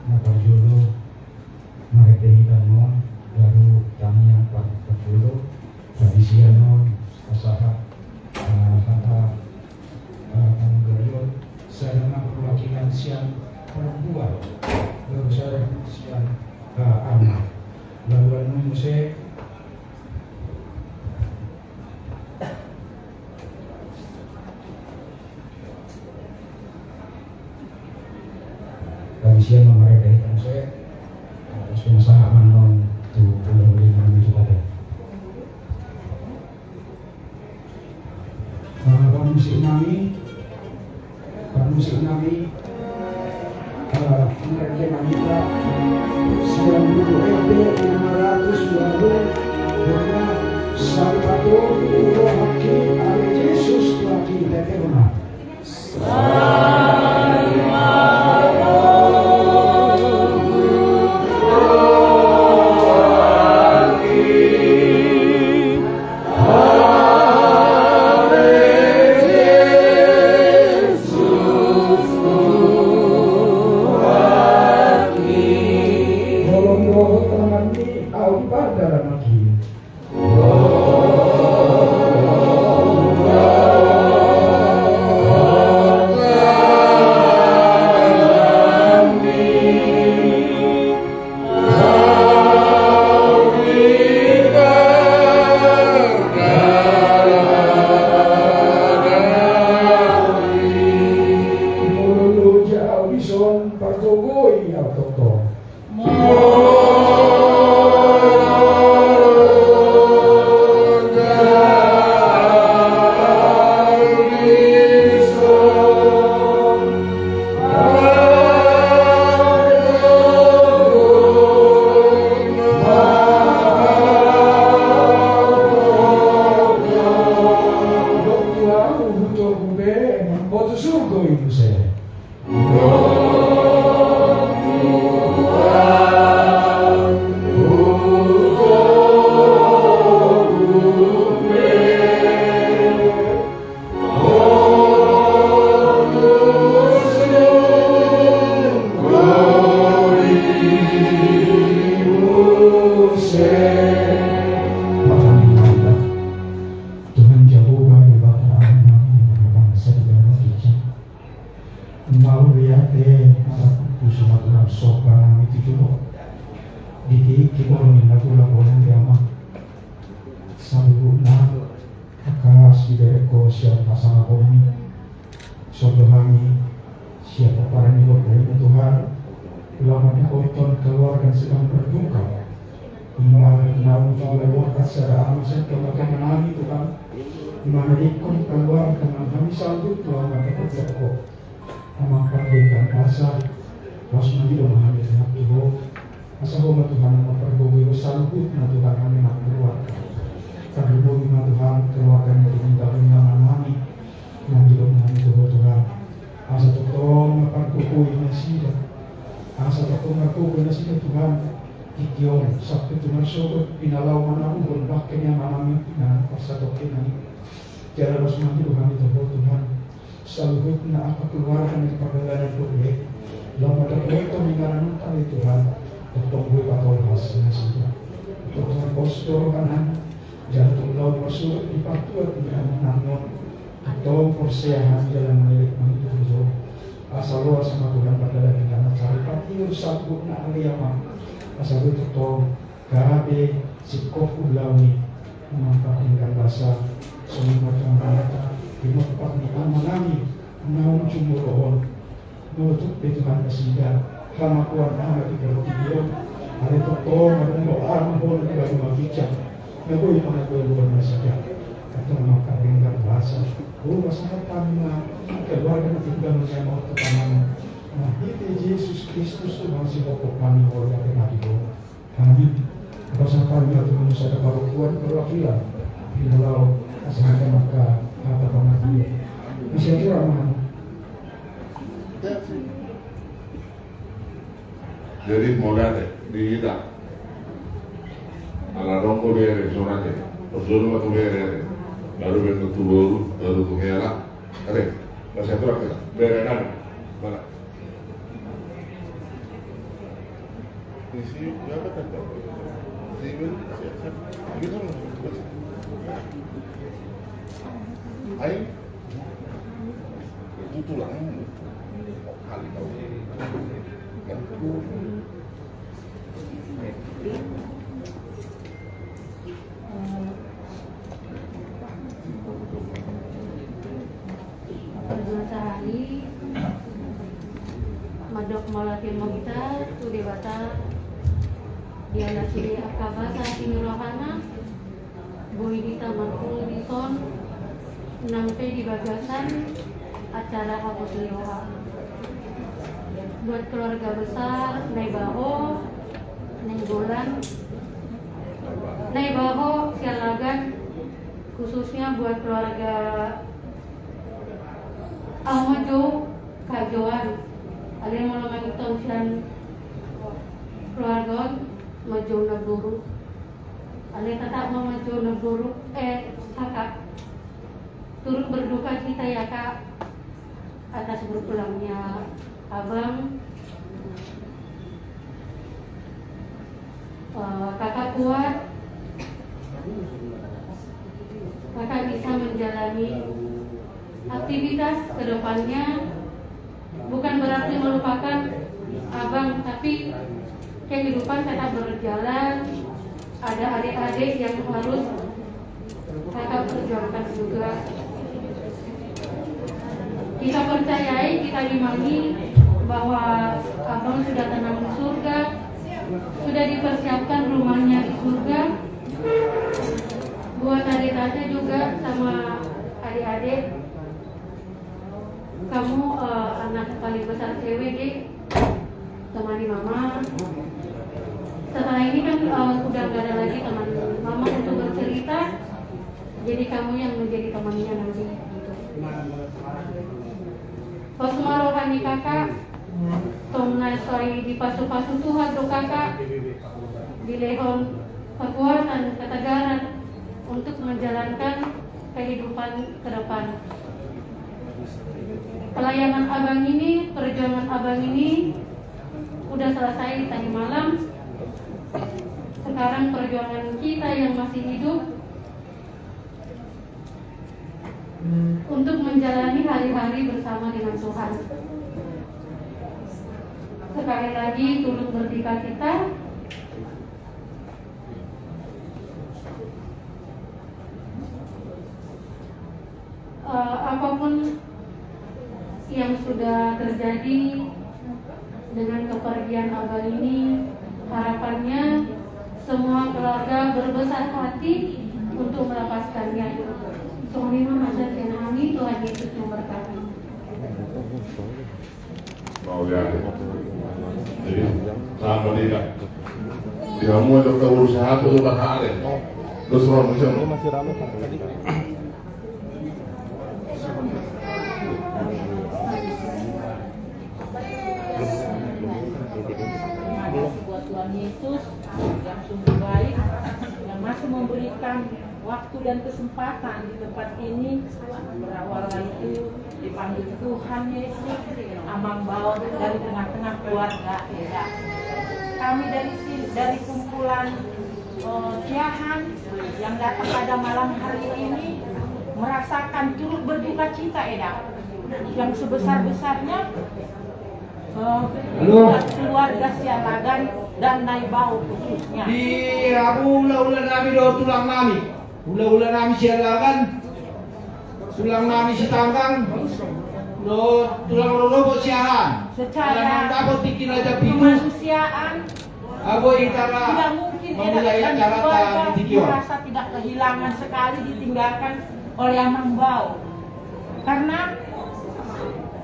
naparjulo maretehitan mon baru kami yang parjulo tradisian mon usaha kata penggayon sarana perwakilan siang perempuan baru saya siang anak lalu anu saya tradisian memerintahkan saya harus pengusaha non tu belum boleh menuju pada musik nami mereka kita 90 LD 520 karena salvato ulo haki ale Yesus lagi eterna Yesus Kristus Tuhan si pokok kami oleh kami Pasal kami atau manusia kebaruan perwakilan di dalam asal maka apa pengertian masih ada ramah. Jadi modal di kita ala rongko bere sonate osono matu bere baru bentuk baru tuh hela ada masih ada bere nana mana Isi jabatan Pak. Sipil siap. Kita Ayo. Itu tulang kali tahu. Sehari madok malatin kita tu debata dia nasi akaba sa tinulohana boy di tamakul di son nampe di bagasan acara hapus liroha buat keluarga besar Naibaho Nenggolan Naibaho Sialagan khususnya buat keluarga Ahmajo Kajoan ada yang mau mengitong sian keluarga maju naburu ada tetap maju naburu kakak turut berduka cita ya kak atas berpulangnya abang kakak kuat kakak bisa menjalani aktivitas kedepannya bukan berarti melupakan abang, tapi kehidupan tetap berjalan. Ada adik-adik yang harus kakak perjuangkan juga. Kita percayai, kita imani bahwa abang sudah tenang di surga, sudah dipersiapkan rumahnya di surga. Buat adik-adik juga sama adik-adik. Kamu anak paling besar cewek deh, temani mama. Setelah ini kan udah gak ada lagi teman mama untuk bercerita, jadi kamu yang menjadi temannya nanti. Gitu. Pasma rohani kakak, tomnai soi di pasu-pasu Tuhan do kakak, dilehon kekuatan ketegaran untuk menjalankan kehidupan ke depan. Pelayanan abang ini, perjuangan abang ini udah selesai tadi malam. Sekarang perjuangan kita yang masih hidup untuk menjalani hari-hari bersama dengan Tuhan. Sekali lagi turut berduka cita. Apapun yang sudah terjadi dengan kepergian abang ini, harapannya semua keluarga berbesar hati untuk melepaskannya. Soalnya masa senami Tuhan Yesus memberkati. Mau ya. Jadi sama dia. Dia mau dokter usaha tuh udah ada. Terus orang masih ramai Pak tadi. Buat Tuhan Yesus yang sungguh baik, yang masih memberikan waktu dan kesempatan di tempat ini. Berawal itu dipanggil Tuhan Yesus, Amang Bao dari tengah-tengah keluarga. Ya. Kami dari kumpulan Ciahan yang datang pada malam hari ini merasakan turut berduka cita, yang sebesar-besarnya keluarga Sialagan dan Naibau khususnya. Di Rabu ulah-ulah nami do tulang nami. Ulah-ulah nami Sialagan. Tulang nami si Tanggang. Do tulang robo Siahan. Secara dapat bikin aja pintu. kemanusiaan Abo itara. tidak mungkin memulai dan acara keluarga tikion. merasa tidak kehilangan sekali ditinggalkan oleh Amang Bao. Karena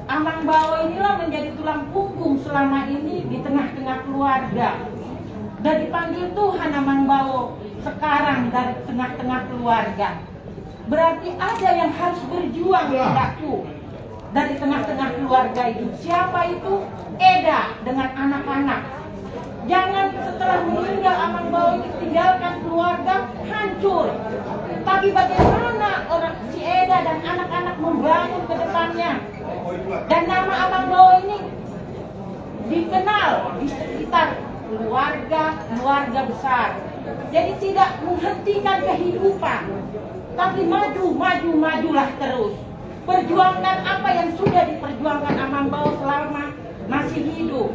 Amang Bao inilah menjadi tulang punggung selama ini di tengah-tengah keluarga. Dan dipanggil Tuhan Amang Bao sekarang dari tengah-tengah keluarga. Berarti ada yang harus berjuang tidakku dari tengah-tengah keluarga itu. Siapa itu? Eda dengan anak-anak. Jangan setelah meninggal Amang Bao itu tinggalkan keluarga hancur. Tapi bagaimana orang si Eda dan anak-anak membangun ke depannya? Dan nama Amang Bao ini dikenal di sekitar keluarga besar. Jadi tidak menghentikan kehidupan, tapi majulah terus. Perjuangkan apa yang sudah diperjuangkan Amang Bau selama masih hidup.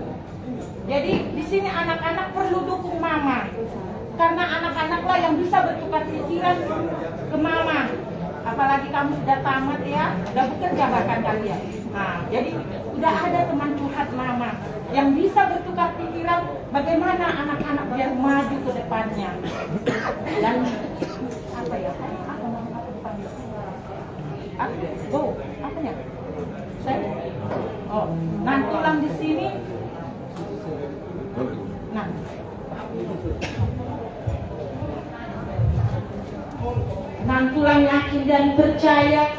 Jadi di sini anak-anak perlu dukung mama, karena anak-anaklah yang bisa bertukar pikiran ke mama. Apalagi kamu sudah tamat ya, sudah bekerja bahkan kalian. Nah, jadi sudah ada teman curhat mama yang bisa bertukar pikiran bagaimana anak-anak biar maju ke depannya. Dan apa ya? Apanya? Saya? Oh, nantulang di sini. Nah. Nantulang yakin dan percaya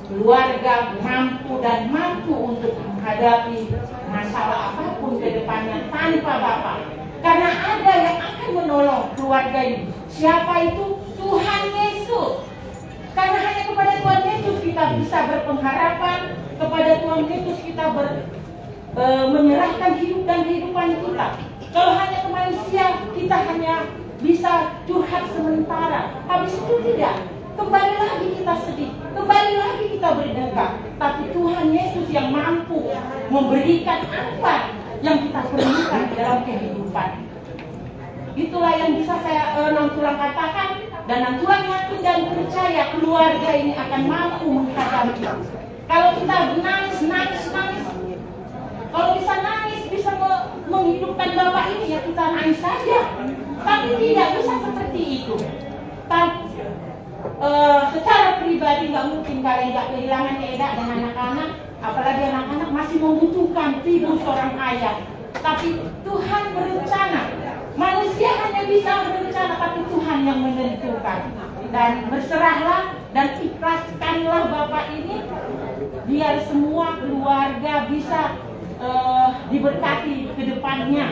keluarga mampu untuk menghadapi masalah apapun ke depannya tanpa bapak. Karena ada yang akan menolong keluarga ini. Siapa itu? Tuhan Yesus. Karena hanya kepada Tuhan Yesus kita bisa berpengharapan, kepada Tuhan Yesus kita menyerahkan hidup dan kehidupan kita. Kalau hanya ke manusia, kita hanya bisa curhat sementara. Habis itu tidak. Kembali lagi kita sedih, kembali lagi kita berduka. Tapi Tuhan Yesus yang mampu memberikan apa yang kita perlukan dalam kehidupan. Itulah yang bisa saya Nantulang katakan. Dan Nantulang yakin dan percaya keluarga ini akan mampu menghadapi. Kalau kita nangis. Kalau bisa nangis, bisa menghidupkan bapak ini, ya kita nangis saja. Tapi tidak bisa seperti itu. Secara pribadi nggak mungkin kalian nggak kehilangan Eda dan anak-anak, apalagi anak-anak masih membutuhkan tidur seorang ayah. Tapi Tuhan berencana. Manusia hanya bisa berencana, tapi Tuhan yang menentukan. Dan berserahlah dan ikhlaskanlah bapak ini, biar semua keluarga bisa diberkati ke depannya.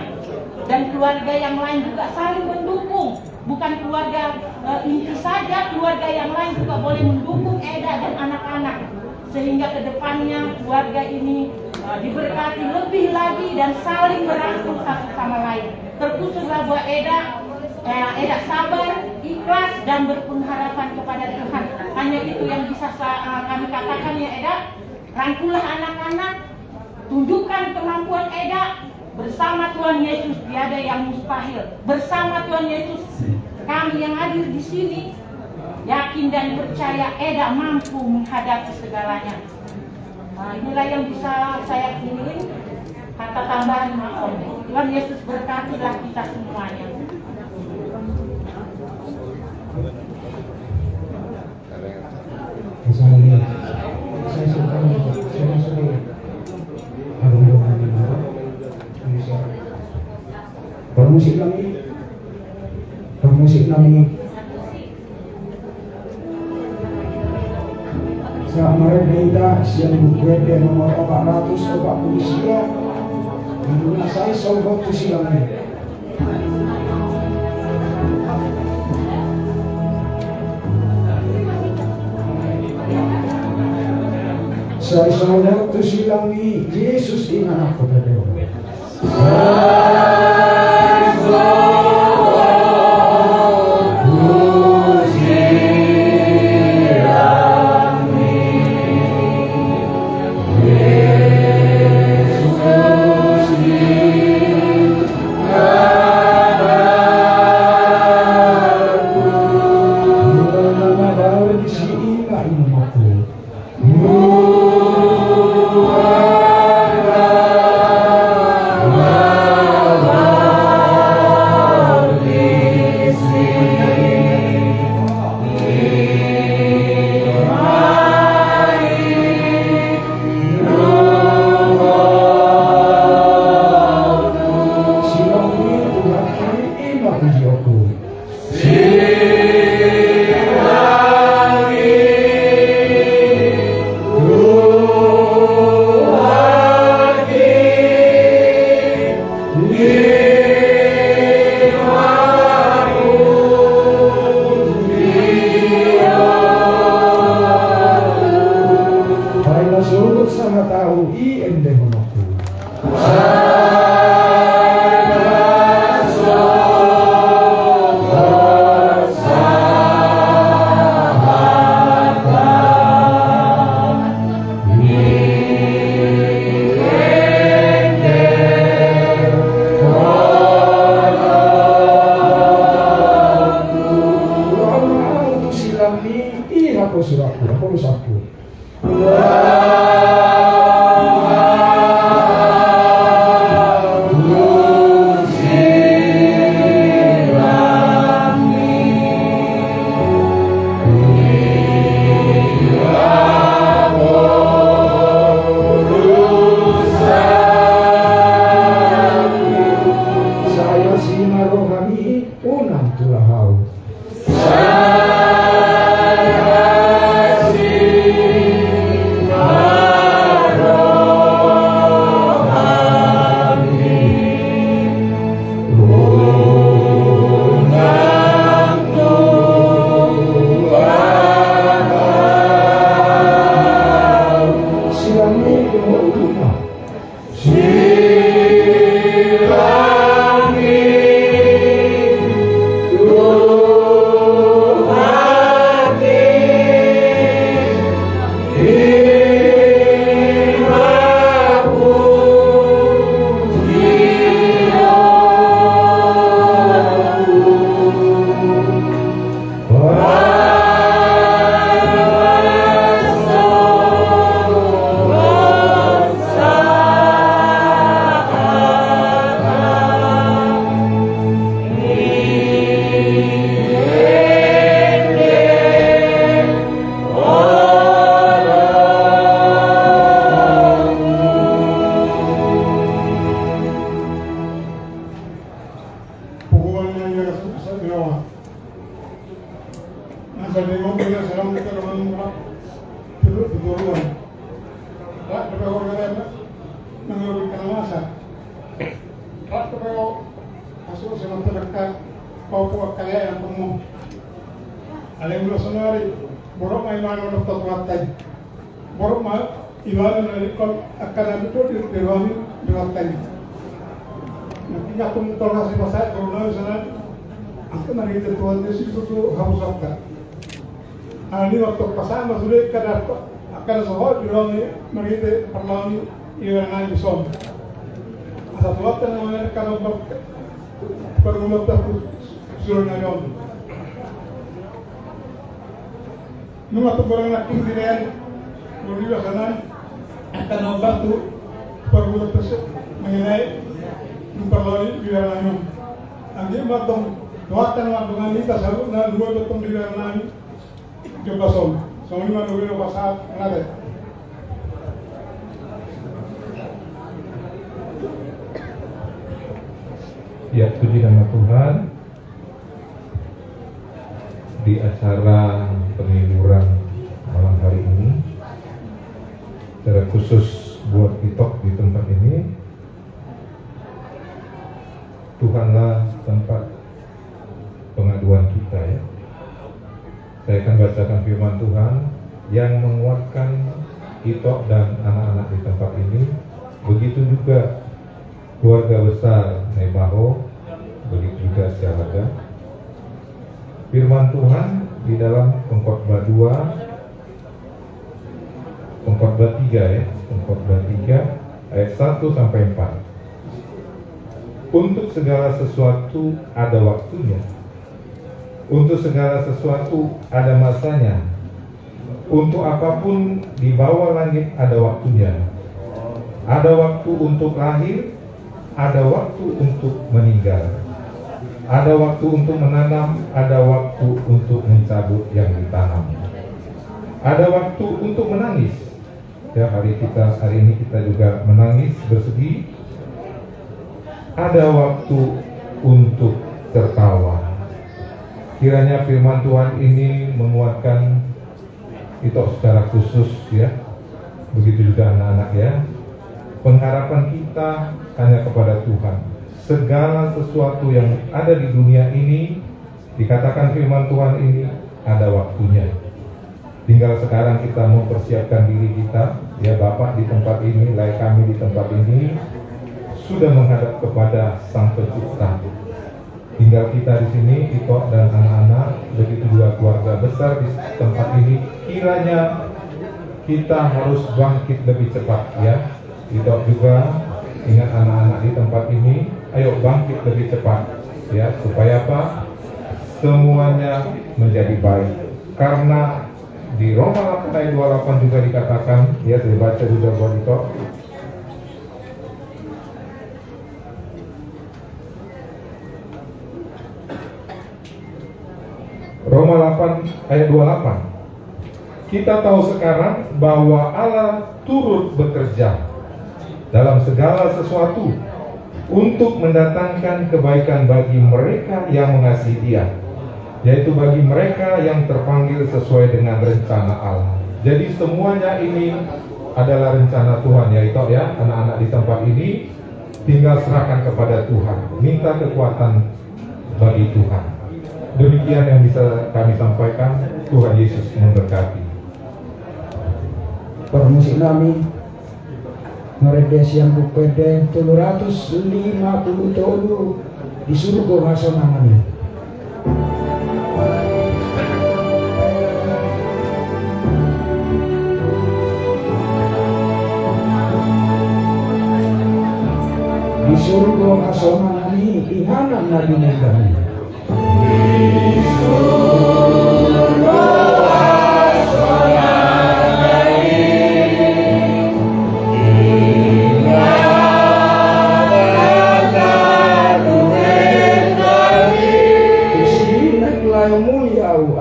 Dan keluarga yang lain juga saling mendukung. Bukan keluarga inti saja, keluarga yang lain juga boleh mendukung Eda dan anak-anak. Sehingga ke depannya keluarga ini diberkati lebih lagi dan saling merangkul satu sama lain. Terkhususlah buat Eda sabar, ikhlas dan berpengharapan kepada Tuhan. Hanya itu yang bisa kami katakan ya Eda. Rangkulah anak-anak, tunjukkan kemampuan Eda. Bersama Tuhan Yesus tiada yang mustahil. Bersama Tuhan Yesus kami yang hadir di sini yakin dan percaya Eda mampu menghadapi segalanya. Nah, inilah yang bisa saya kirim. Kata tambahan maaf. Tuhan Yesus berkatilah kita semuanya. Saya suka bermusik kami sa Marbella siang bukwede nomor 449 menurut saya sobat silang ini. Saya sobat silang ni Yesus ina ako tadi. ginawa. Nasa lingkong kaya sarang kita naman mga tuturuan. Lahat na ako ganyan na nangyari ka na masa. Lahat na ako kaso sa mga nagka paupo at kaya ang pang mo. Alam mo sa nari, borok may mano ng tatuatay. Borok ma, iwan na likod at kanan ito, iwan nilatay. Nakita kong ito na si Pasay, kung na sana, ang nakita tuwan niya si Tutu hausap ka. Ini waktu pasang sudah kadar akan soal di ruang ini mereka perlawan iwan aja som. Satu waktu namanya kalau bergumul terus suruh nyayon. Numa tu barang nak tinggi dengan beri sana akan membantu bergumul terus mengenai perlawan iwan nyayon. Angin batong waktu nama dengan ini tak selalu na dua batong di iwan nyayon. Coba som ini mah dulu pasal nade. Ya, puji nama Tuhan. Di acara penghiburan malam hari ini, secara khusus buat TikTok di tempat ini, Tuhanlah tempat pengaduan kita ya. Saya akan bacakan firman Tuhan yang menguatkan Itok dan anak-anak di tempat ini. Begitu juga keluarga besar Nebaho, begitu juga Syahada. Firman Tuhan di dalam Pengkhotbah 2, Pengkhotbah 3 ya, Pengkhotbah 3 ayat 1 sampai 4. Untuk segala sesuatu ada waktunya. Untuk segala sesuatu ada masanya. Untuk apapun di bawah langit ada waktunya. Ada waktu untuk lahir, ada waktu untuk meninggal. Ada waktu untuk menanam, ada waktu untuk mencabut yang ditanam. Ada waktu untuk menangis. Ya, hari ini kita juga menangis bersedih. Ada waktu untuk tertawa. Kiranya firman Tuhan ini menguatkan itu secara khusus ya. Begitu juga anak-anak ya. Pengharapan kita hanya kepada Tuhan. Segala sesuatu yang ada di dunia ini, dikatakan firman Tuhan ini ada waktunya. Tinggal sekarang kita mempersiapkan diri kita. Ya, Bapak di tempat ini, lai kami di tempat ini sudah menghadap kepada Sang Pencipta. Tinggal kita di sini, Ito dan anak-anak, begitu juga keluarga besar di tempat ini. Kiranya kita harus bangkit lebih cepat ya. Ito juga ingat anak-anak di tempat ini, ayo bangkit lebih cepat ya, supaya apa? Semuanya menjadi baik. Karena di Roma 8 ayat 28 juga dikatakan, ya dibaca juga buat Ito. Roma 8 ayat 28. Kita tahu sekarang bahwa Allah turut bekerja dalam segala sesuatu untuk mendatangkan kebaikan bagi mereka yang mengasihi Dia, yaitu bagi mereka yang terpanggil sesuai dengan rencana Allah. Jadi semuanya ini adalah rencana Tuhan, yaitu ya anak-anak di tempat ini tinggal serahkan kepada Tuhan, minta kekuatan bagi Tuhan. Demikian yang bisa kami sampaikan. Tuhan Yesus memberkati. Permusik nami Ngeredes yang bupede 750 tolu di surga ngasonangan. Di surga ngasonangan ihanan nabi kami.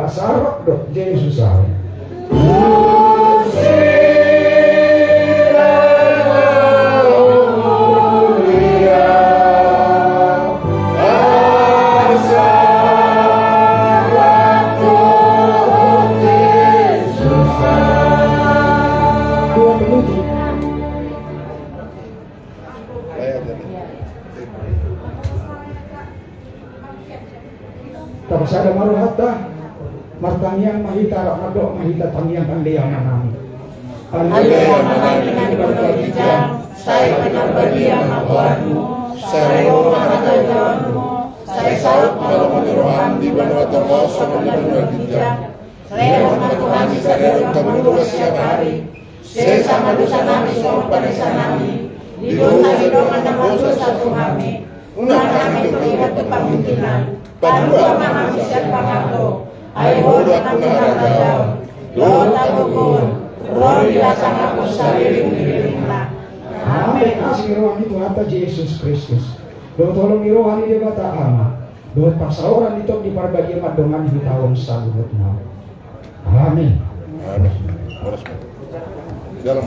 Asarok dok Yesus Allah. Asarok Tapos ada maruhata martaniang mahita madok mahita tamiang kandiang manami. Haleluya dengan berkijang, saya penyembelian Tuhanmu, saya mengajarmu, saya saut malam menyuruhan di benua tengah sama dengan berkijang. Saya Tuhan di sadar kamu dua setiap hari. Saya sama dosa nami sama pada nami. Di dosa hidup menembus dosa kami. Unang kami mengingat kepemimpinan. Padua kami siapa ngaku. Ayo aku mengajar. Doa tabukun. Roh biasa aku saliring-liringlah. Amin. Kasih rohani Tuhan Yesus Kristus. Doa tolong rohani dia bata ama. Doa pasauran itu di parbagian madoman di tahun salutna. Amin. Dalam.